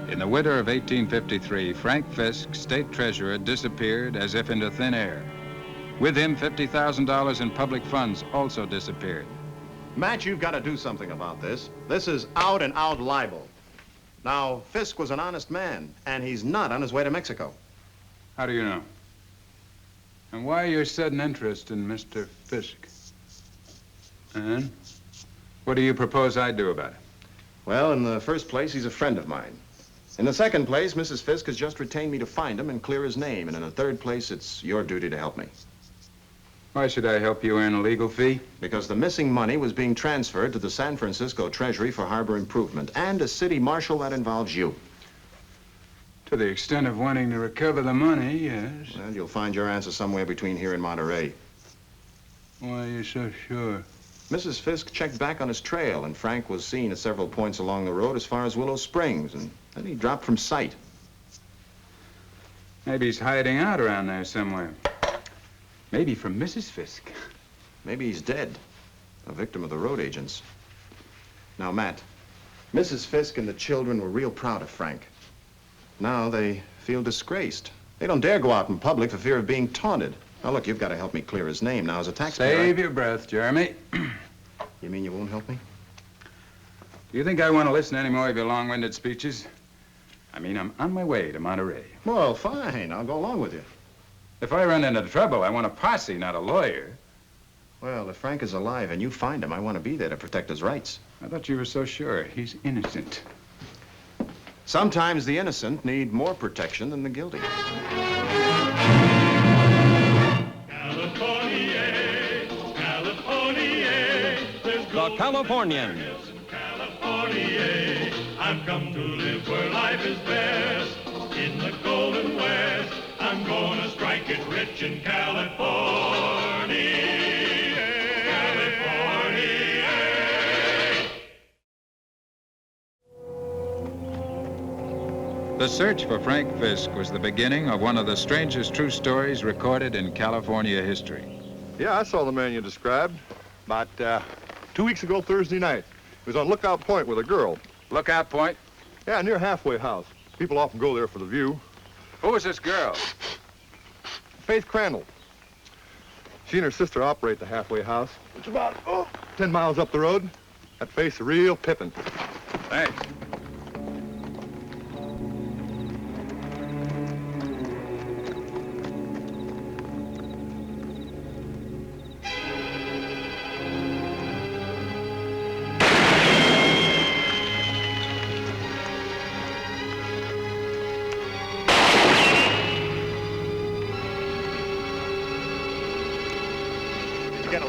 In the winter of 1853, Frank Fisk, state treasurer, disappeared as if into thin air. With him, $50,000 in public funds also disappeared. Matt, you've got to do something about this. This is out-and-out libel. Now, Fisk was an honest man, and he's not on his way to Mexico. How do you know? And why your sudden interest in Mr. Fisk? And what do you propose I do about it? Well, in the first place, he's a friend of mine. In the second place, Mrs. Fisk has just retained me to find him and clear his name. And in the third place, it's your duty to help me. Why should I help you earn a legal fee? Because the missing money was being transferred to the San Francisco Treasury for harbor improvement. And as city marshal, that involves you. To the extent of wanting to recover the money, yes. Well, you'll find your answer somewhere between here and Monterey. Why are you so sure? Mrs. Fisk checked back on his trail, and Frank was seen at several points along the road as far as Willow Springs, and then he dropped from sight. Maybe he's hiding out around there somewhere. Maybe from Mrs. Fisk. Maybe he's dead, a victim of the road agents. Now, Matt, Mrs. Fisk and the children were real proud of Frank. Now they feel disgraced. They don't dare go out in public for fear of being taunted. Now, look, you've got to help me clear his name. Now, as a taxpayer... Save your breath, Jeremy. You mean you won't help me? Do you think I want to listen to any more of your long-winded speeches? I mean, I'm on my way to Monterey. Well, fine. I'll go along with you. If I run into trouble, I want a posse, not a lawyer. Well, if Frank is alive and you find him, I want to be there to protect his rights. I thought you were so sure. He's innocent. Sometimes the innocent need more protection than the guilty. The Californians. California, I've come to live where life is best. In the Golden West, I'm gonna strike it rich in California. California. The search for Frank Fisk was the beginning of one of the strangest true stories recorded in California history. Yeah, I saw the man you described about 2 weeks ago Thursday night. He was on Lookout Point with a girl. Lookout Point? Yeah, near Halfway House. People often go there for the view. Who was this girl? Faith Crandall. She and her sister operate the Halfway House. It's about 10 miles up the road. That face a real pippin'. Thanks.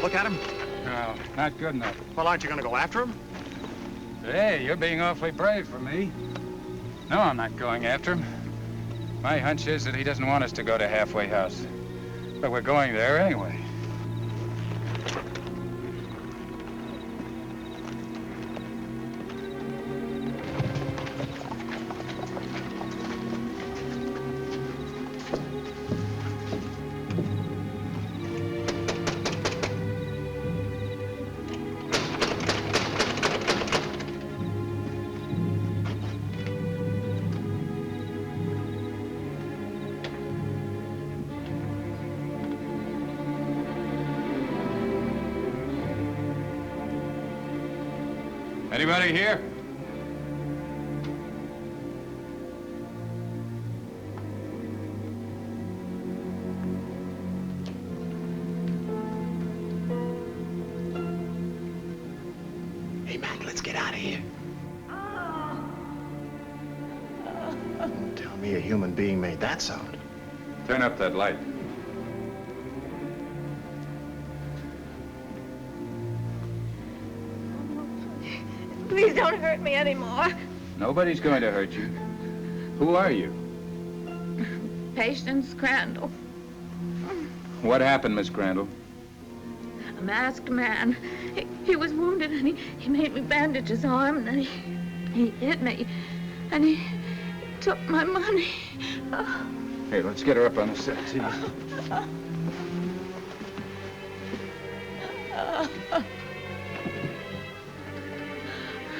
Look at him? No, not good enough. Well, aren't you going to go after him? Hey, you're being awfully brave for me. No, I'm not going after him. My hunch is that he doesn't want us to go to Halfway House. But we're going there anyway. Anybody here? Hey, Matt, let's get out of here. Don't tell me a human being made that sound. Turn up that light. Please don't hurt me anymore. Nobody's going to hurt you. Who are you? Patience Crandall. What happened, Miss Crandall? A masked man. He was wounded and he made me bandage his arm and then he hit me and he took my money. Hey, let's get her up on the set. See?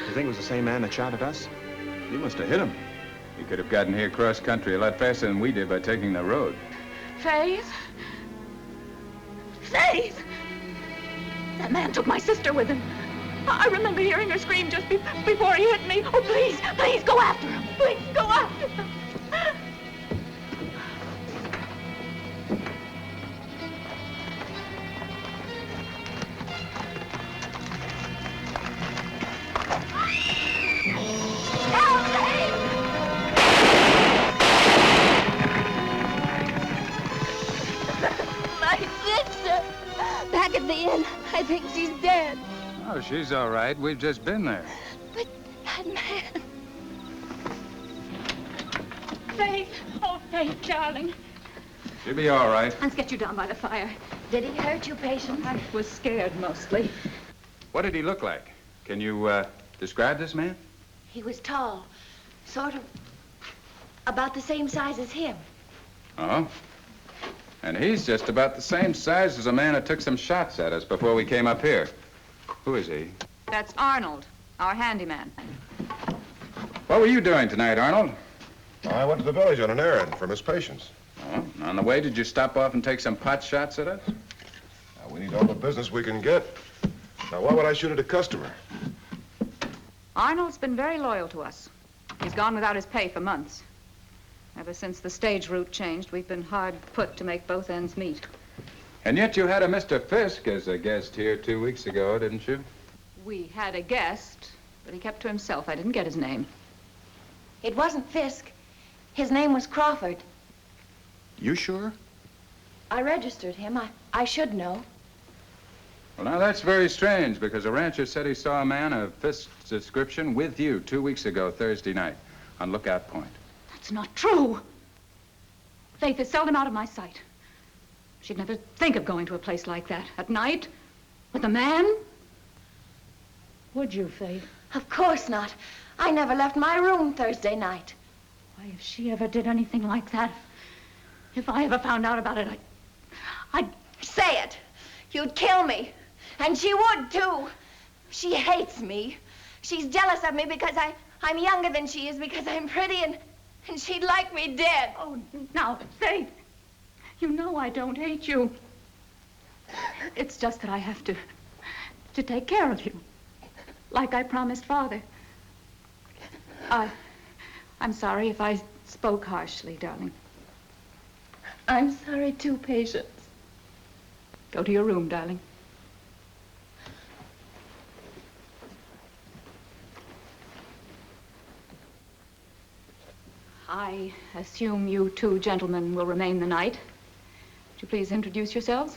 You think it was the same man that shot at us? You must have hit him. He could have gotten here cross country a lot faster than we did by taking the road. Faith? Faith! That man took my sister with him. I remember hearing her scream just before he hit me. Oh, please, please go after him. Please go after him. Back at the inn. I think she's dead. Oh, she's all right. We've just been there. But that man... Faith. Oh, Faith, darling. She'll be all right. Let's get you down by the fire. Did he hurt you, Patience? I was scared, mostly. What did he look like? Can you, describe this man? He was tall. Sort of... about the same size as him. Oh? And he's just about the same size as a man who took some shots at us before we came up here. Who is he? That's Arnold, our handyman. What were you doing tonight, Arnold? I went to the village on an errand for Miss Patience. Oh, on the way, did you stop off and take some pot shots at us? Now, we need all the business we can get. Now, why would I shoot at a customer? Arnold's been very loyal to us. He's gone without his pay for months. Ever since the stage route changed, we've been hard put to make both ends meet. And yet you had a Mr. Fisk as a guest here 2 weeks ago, didn't you? We had a guest, but he kept to himself. I didn't get his name. It wasn't Fisk. His name was Crawford. You sure? I registered him. I should know. Well, now, that's very strange, because a rancher said he saw a man of Fisk's description with you 2 weeks ago, Thursday night, on Lookout Point. That's not true. Faith is seldom out of my sight. She'd never think of going to a place like that at night with a man. Would you, Faith? Of course not. I never left my room Thursday night. Why, if she ever did anything like that, if I ever found out about it, I'd... Say it. You'd kill me. And she would, too. She hates me. She's jealous of me because I'm younger than she is, because I'm pretty, and she'd like me dead. Oh, now, Faith, you know I don't hate you. It's just that I have to take care of you, like I promised Father. I'm sorry if I spoke harshly, darling. I'm sorry, too, Patience. Go to your room, darling. I assume you two gentlemen will remain the night. Would you please introduce yourselves?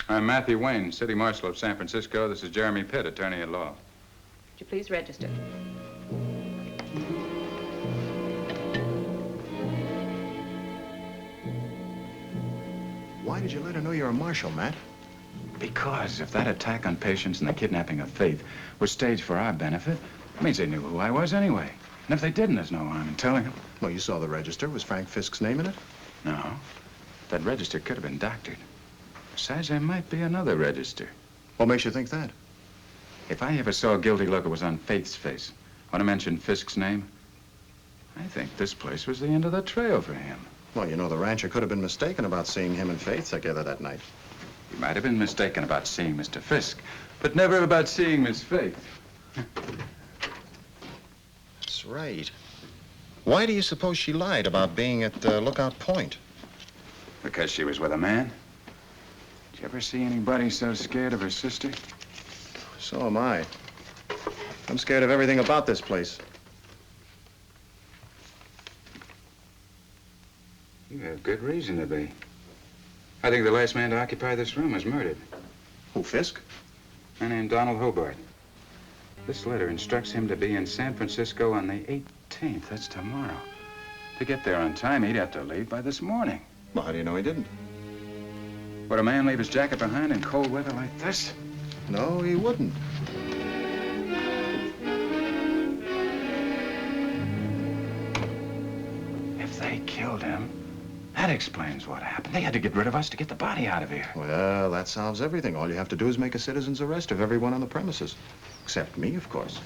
I'm Matthew Wayne, City Marshal of San Francisco. This is Jeremy Pitt, Attorney at Law. Would you please register? Why did you let her know you're a marshal, Matt? Because if that attack on Patience and the kidnapping of Faith was staged for our benefit, it means they knew who I was anyway. And if they didn't, there's no harm in telling them. Well, you saw the register. Was Frank Fisk's name in it? No. That register could have been doctored. Besides, there might be another register. What makes you think that? If I ever saw a guilty look, it was on Faith's face. When I mentioned Fisk's name, I think this place was the end of the trail for him. Well, you know, the rancher could have been mistaken about seeing him and Faith together that night. He might have been mistaken about seeing Mr. Fisk, but never about seeing Miss Faith. That's right. Why do you suppose she lied about being at Lookout Point? Because she was with a man. Did you ever see anybody so scared of her sister? So am I. I'm scared of everything about this place. You have good reason to be. I think the last man to occupy this room was murdered. Who, Fisk? A man named Donald Hobart. This letter instructs him to be in San Francisco on the 18th. That's tomorrow. To get there on time, he'd have to leave by this morning. Well, how do you know he didn't? Would a man leave his jacket behind in cold weather like this? No, he wouldn't. If they killed him, that explains what happened. They had to get rid of us to get the body out of here. Well, that solves everything. All you have to do is make a citizen's arrest of everyone on the premises. Except me, of course.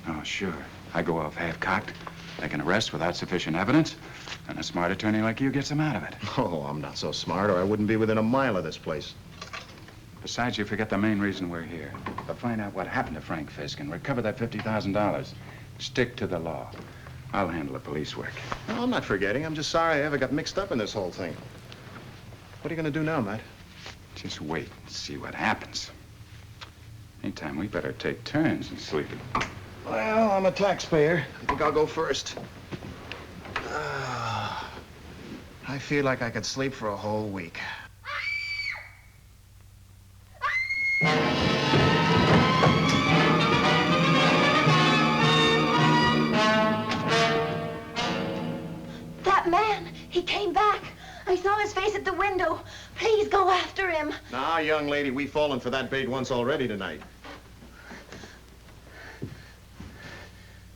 Oh, sure. I go off half-cocked. They can arrest without sufficient evidence, and a smart attorney like you gets them out of it. Oh, I'm not so smart, or I wouldn't be within a mile of this place. Besides, you forget the main reason we're here. To find out what happened to Frank Fisk and recover that $50,000. Stick to the law. I'll handle the police work. No, I'm not forgetting. I'm just sorry I ever got mixed up in this whole thing. What are you going to do now, Matt? Just wait and see what happens. Meantime, we better take turns in sleeping. Well, I'm a taxpayer. I think I'll go first. I feel like I could sleep for a whole week. That man, he came back. I saw his face at the window. Please go after him. Now, young lady, we've fallen for that bait once already tonight.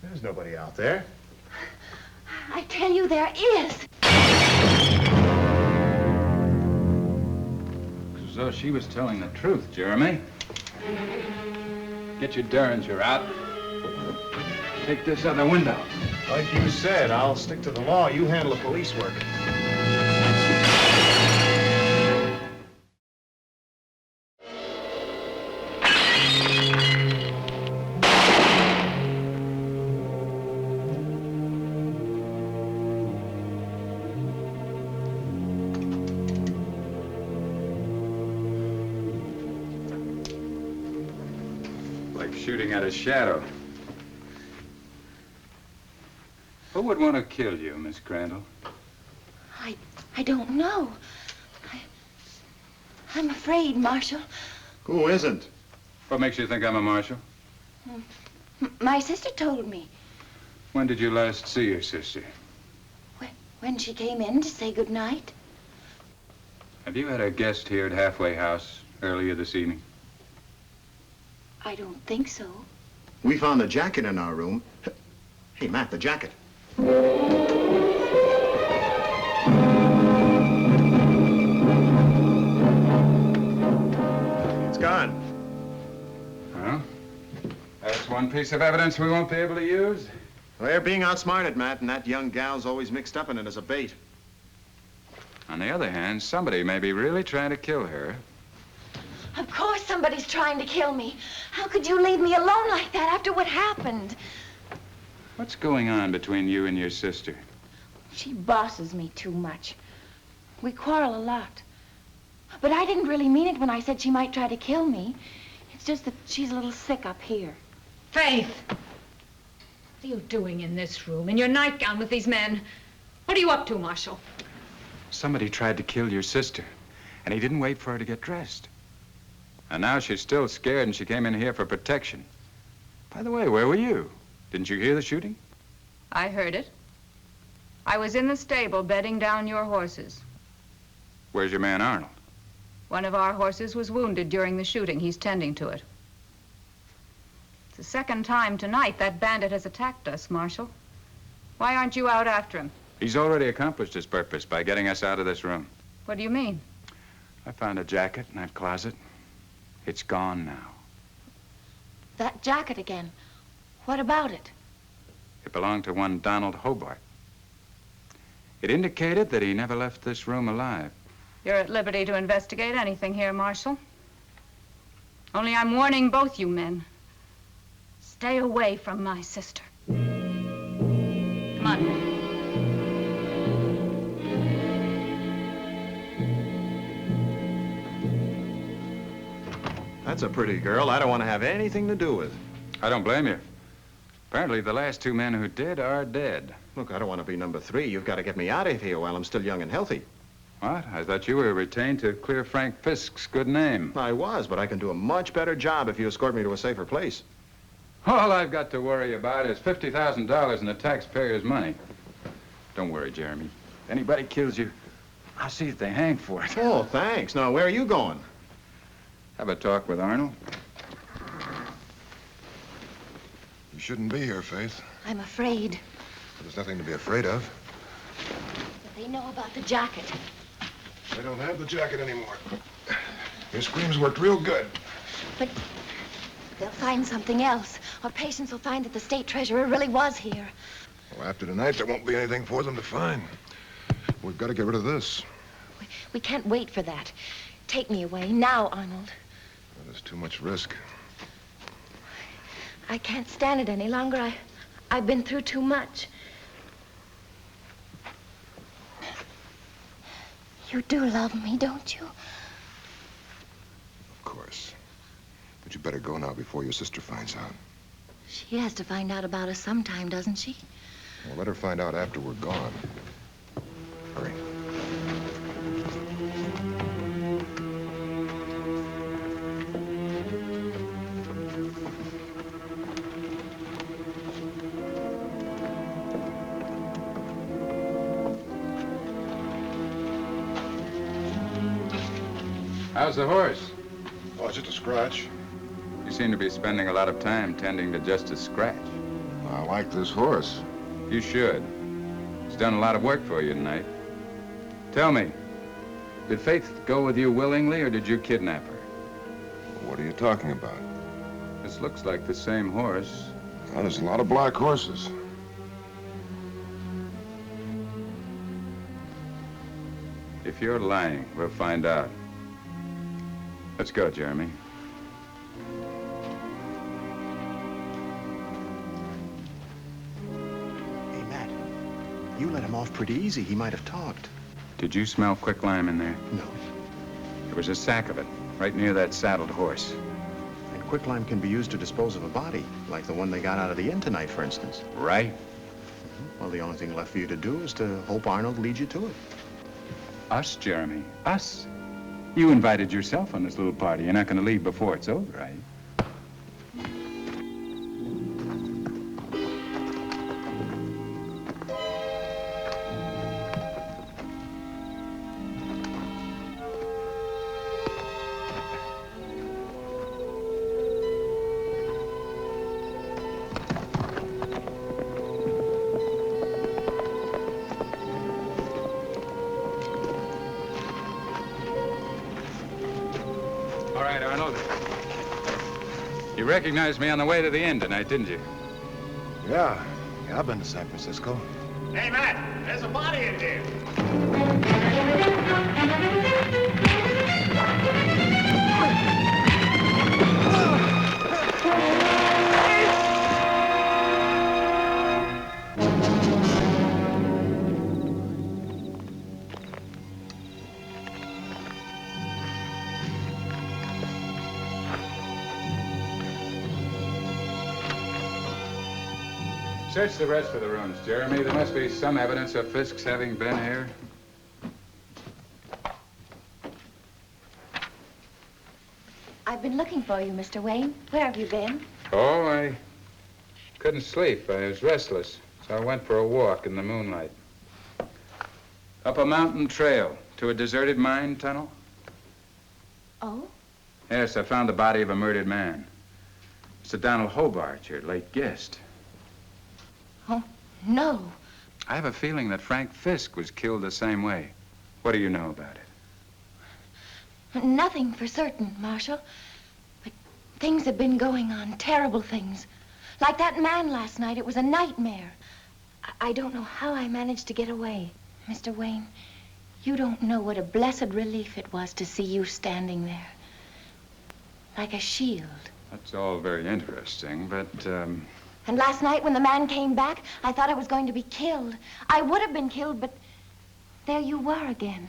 There's nobody out there. I tell you, there is. As though she was telling the truth, Jeremy. Get your Derringer out. Take this other window. Like you said, I'll stick to the law. You handle the police work. Like shooting at a shadow. Who would want to kill you, Miss Crandall? I don't know. I'm afraid, Marshal. Who isn't? What makes you think I'm a marshal? My sister told me When did you last see your sister? when she came in to say goodnight. Have you had a guest here at Halfway House earlier this evening? I don't think so. We found the jacket in our room. Hey, Matt, the jacket. It's gone. Well, that's one piece of evidence we won't be able to use. We're being outsmarted, Matt, and that young gal's always mixed up in it as a bait. On the other hand, somebody may be really trying to kill her. Of course somebody's trying to kill me. How could you leave me alone like that after what happened? What's going on between you and your sister? She bosses me too much. We quarrel a lot. But I didn't really mean it when I said she might try to kill me. It's just that she's a little sick up here. Faith! What are you doing in this room, in your nightgown with these men? What are you up to, Marshal? Somebody tried to kill your sister, and he didn't wait for her to get dressed. And now she's still scared, and she came in here for protection. By the way, where were you? Didn't you hear the shooting? I heard it. I was in the stable bedding down your horses. Where's your man, Arnold? One of our horses was wounded during the shooting. He's tending to it. It's the second time tonight that bandit has attacked us, Marshal. Why aren't you out after him? He's already accomplished his purpose by getting us out of this room. What do you mean? I found a jacket in that closet. It's gone now. That jacket again. What about it? It belonged to one Donald Hobart. It indicated that he never left this room alive. You're at liberty to investigate anything here, Marshal. Only I'm warning both you men. Stay away from my sister. Come on. That's a pretty girl I don't want to have anything to do with. I don't blame you. Apparently, the last two men who did are dead. Look, I don't want to be number 3. You've got to get me out of here while I'm still young and healthy. What? I thought you were retained to clear Frank Fisk's good name. I was, but I can do a much better job if you escort me to a safer place. All I've got to worry about is $50,000 in the taxpayers' money. Don't worry, Jeremy. If anybody kills you, I'll see if they hang for it. Oh, thanks. Now, where are you going? Have a talk with Arnold. You shouldn't be here, Faith. I'm afraid. There's nothing to be afraid of. But they know about the jacket. They don't have the jacket anymore. Your screams worked real good. But they'll find something else. Our patients will find that the state treasurer really was here. Well, after tonight, there won't be anything for them to find. We've got to get rid of this. We can't wait for that. Take me away now, Arnold. Well, there's too much risk. I can't stand it any longer. I've been through too much. You do love me, don't you? Of course. But you better go now before your sister finds out. She has to find out about us sometime, doesn't she? Well, let her find out after we're gone. Hurry. How's the horse? Oh, it's just a scratch. You seem to be spending a lot of time tending to just a scratch. I like this horse. You should. It's done a lot of work for you tonight. Tell me, did Faith go with you willingly, or did you kidnap her? What are you talking about? This looks like the same horse. Well, there's a lot of black horses. If you're lying, we'll find out. Let's go, Jeremy. Hey, Matt, you let him off pretty easy. He might have talked. Did you smell quicklime in there? No. There was a sack of it, right near that saddled horse. And quicklime can be used to dispose of a body, like the one they got out of the inn tonight, for instance. Right? Well, the only thing left for you to do is to hope Arnold leads you to it. Us, Jeremy. Us. You invited yourself on this little party. You're not going to leave before it's over, are you? All right, Arnold. You recognized me on the way to the inn tonight, didn't you? Yeah, I've been to San Francisco. Hey, Matt, there's a body in here. Search the rest of the rooms, Jeremy. There must be some evidence of Fisk's having been here. I've been looking for you, Mr. Wayne. Where have you been? Oh, I couldn't sleep. I was restless, so I went for a walk in the moonlight. Up a mountain trail to a deserted mine tunnel. Oh? Yes, I found the body of a murdered man. Mr. Donald Hobart, your late guest. Oh, no. I have a feeling that Frank Fisk was killed the same way. What do you know about it? Nothing for certain, Marshal. But things have been going on, terrible things. Like that man last night, it was a nightmare. I don't know how I managed to get away. Mr. Wayne, you don't know what a blessed relief it was to see you standing there. Like a shield. That's all very interesting, but, And last night when the man came back, I thought I was going to be killed. I would have been killed, but there you were again.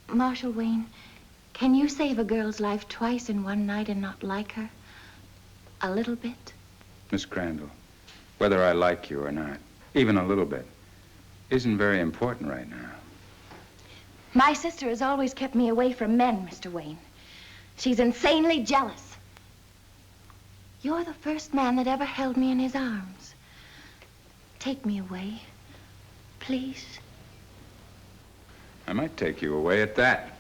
Marshal Wayne, can you save a girl's life twice in one night and not like her? A little bit? Miss Crandall, whether I like you or not, even a little bit, isn't very important right now. My sister has always kept me away from men, Mr. Wayne. She's insanely jealous. You're the first man that ever held me in his arms. Take me away, please. I might take you away at that.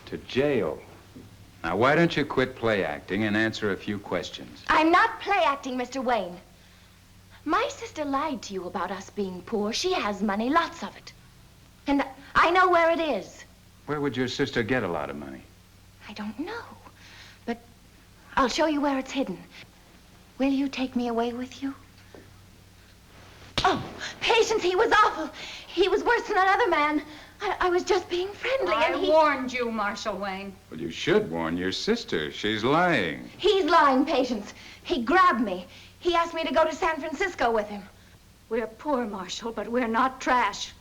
To jail. Now, why don't you quit play acting and answer a few questions? I'm not play acting, Mr. Wayne. My sister lied to you about us being poor. She has money, lots of it. And I know where it is. Where would your sister get a lot of money? I don't know, but I'll show you where it's hidden. Will you take me away with you? Oh, Patience, he was awful. He was worse than that other man. I was just being friendly, I and he... warned you, Marshal Wayne. Well, you should warn your sister. She's lying. He's lying, Patience. He grabbed me. He asked me to go to San Francisco with him. We're poor, Marshal, but we're not trash.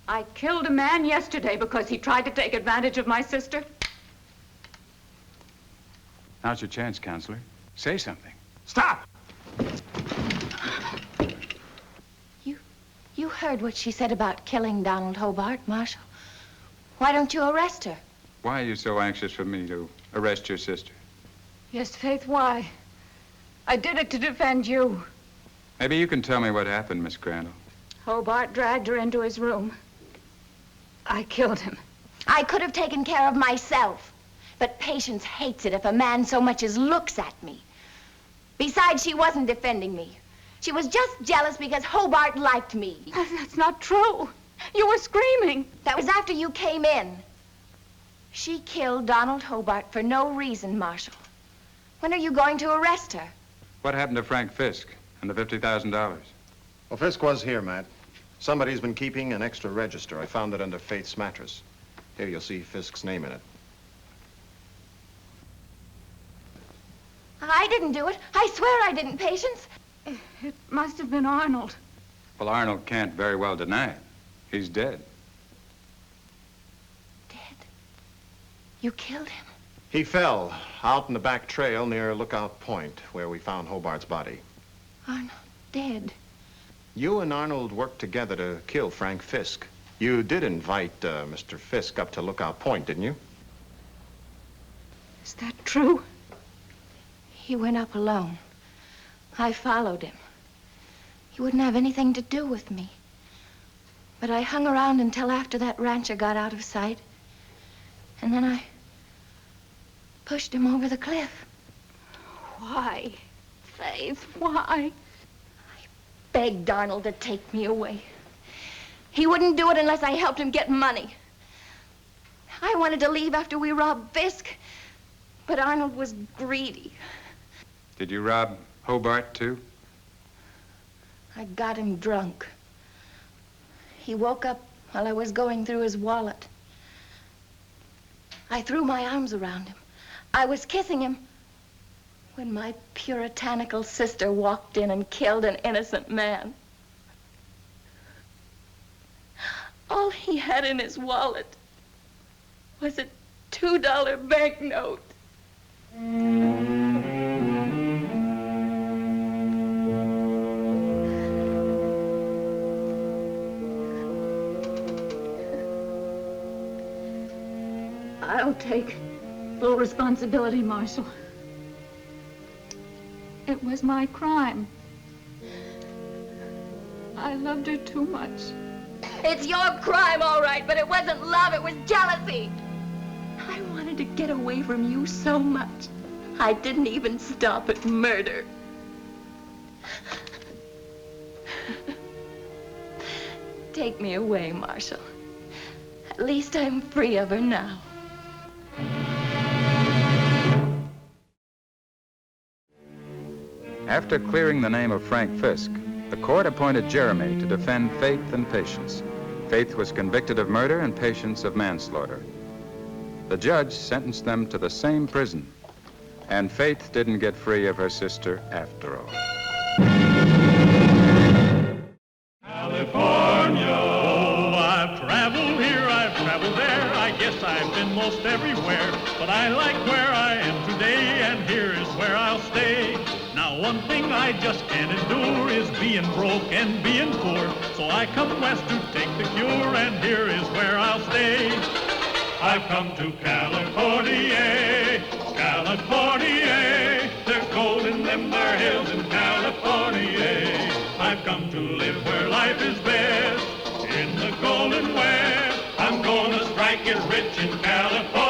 I killed a man yesterday because he tried to take advantage of my sister. Now's your chance, counselor. Say something. Stop! You heard what she said about killing Donald Hobart, Marshal. Why don't you arrest her? Why are you so anxious for me to arrest your sister? Yes, Faith, why? I did it to defend you. Maybe you can tell me what happened, Miss Crandall. Hobart dragged her into his room. I killed him. I could have taken care of myself. But Patience hates it if a man so much as looks at me. Besides, she wasn't defending me. She was just jealous because Hobart liked me. That's not true. You were screaming. That was after you came in. She killed Donald Hobart for no reason, Marshal. When are you going to arrest her? What happened to Frank Fisk and the $50,000? Well, Fisk was here, Matt. Somebody's been keeping an extra register. I found it under Faith's mattress. Here, you'll see Fisk's name in it. I didn't do it. I swear I didn't, Patience. It must have been Arnold. Well, Arnold can't very well deny it. He's dead. Dead? You killed him? He fell out in the back trail near Lookout Point, where we found Hobart's body. Arnold dead. You and Arnold worked together to kill Frank Fisk. You did invite Mr. Fisk up to Lookout Point, didn't you? Is that true? He went up alone. I followed him. He wouldn't have anything to do with me. But I hung around until after that rancher got out of sight. And then I pushed him over the cliff. Why? Faith, why? I begged Arnold to take me away. He wouldn't do it unless I helped him get money. I wanted to leave after we robbed Fisk, but Arnold was greedy. Did you rob Hobart, too? I got him drunk. He woke up while I was going through his wallet. I threw my arms around him. I was kissing him when my puritanical sister walked in and killed an innocent man. All he had in his wallet was a $2 banknote. I'll take full responsibility, Marshal. It was my crime. I loved her too much. It's your crime, all right, but it wasn't love, it was jealousy. I wanted to get away from you so much. I didn't even stop at murder. Take me away, Marshal. At least I'm free of her now. After clearing the name of Frank Fisk, the court appointed Jeremy to defend Faith and Patience. Faith was convicted of murder and Patience of manslaughter. The judge sentenced them to the same prison, and Faith didn't get free of her sister after all. California, oh, I've traveled here, I've traveled there, I guess I've been most everywhere, but I like where I am today, and here is where I'll stay. Now one thing I just can't endure is being broke and being poor, so I come west to take the cure, and here is where I'll stay. I've come to California, California, there's gold in them there hills in California. I've come to live where life is best, in the golden west, I'm gonna strike it rich in California.